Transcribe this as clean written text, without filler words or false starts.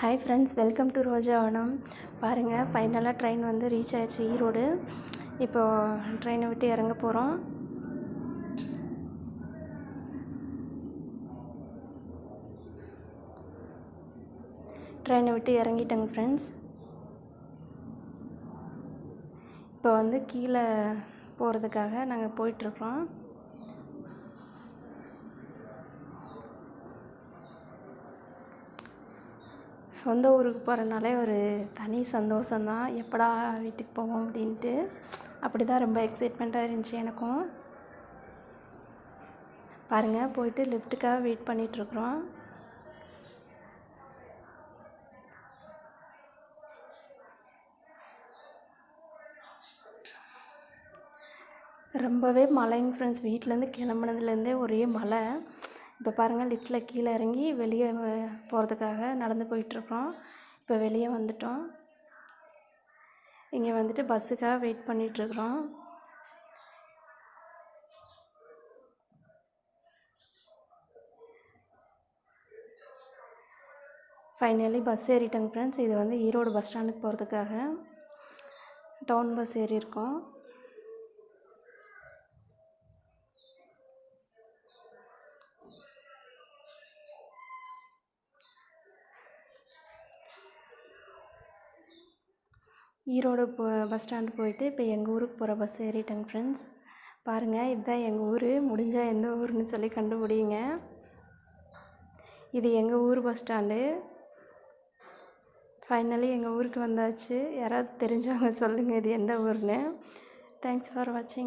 Hi friends, welcome to Rojavanam. பாருங்கள், ஃபைனலாக train வந்து ரீச் ஆயிடுச்சு ஈரோடு. இப்போது ட்ரெயினை விட்டு இறங்க போகிறோம். ட்ரெயினை விட்டு இறங்கிட்டேங்க ஃப்ரெண்ட்ஸ். இப்போ வந்து கீழே போகிறதுக்காக நாங்கள் போயிட்டுருக்குறோம். சொந்த ஊருக்கு போகிறனாலே ஒரு தனி சந்தோஷந்தான். எப்படா வீட்டுக்கு போவோம் அப்படின்ட்டு அப்படி தான் ரொம்ப எக்ஸைட்மெண்ட்டாக இருந்துச்சு எனக்கும். பாருங்கள், போயிட்டு லிஃப்ட்டுக்காக வெயிட் பண்ணிகிட்ருக்குறோம். ரொம்பவே மழைங்க ஃப்ரெண்ட்ஸ். வீட்டிலேருந்து கிளம்புனதுலேருந்தே ஒரே மழை. இப்போ பாருங்கள், லிஃப்ட்டில் கீழே இறங்கி வெளியே போகிறதுக்காக நடந்து போயிட்டுருக்கோம். இப்போ வெளியே வந்துட்டோம். இங்கே வந்துட்டு பஸ்ஸுக்காக வெயிட் பண்ணிகிட்ருக்குறோம். ஃபைனலி பஸ் ஏறிட்டேங்க ஃப்ரெண்ட்ஸ். இது வந்து ஈரோடு பஸ் ஸ்டாண்டுக்கு போகிறதுக்காக டவுன் பஸ் ஏறியிருக்கோம். ஈரோடு பஸ் ஸ்டாண்டு போயிட்டு இப்போ எங்கள் ஊருக்கு போகிற பஸ் ஏறிட்டேங்க ஃப்ரெண்ட்ஸ். பாருங்கள், இதுதான் எங்கள் ஊர். முடிஞ்சால் எந்த ஊர்னு சொல்லி கண்டுபிடிங்க. இது எங்கள் ஊர் பஸ் ஸ்டாண்டு. ஃபைனலி எங்கள் ஊருக்கு வந்தாச்சு. யாராவது தெரிஞ்சவங்க சொல்லுங்கள் இது எந்த ஊர்னு. தேங்க்ஸ் ஃபார் வாட்சிங்.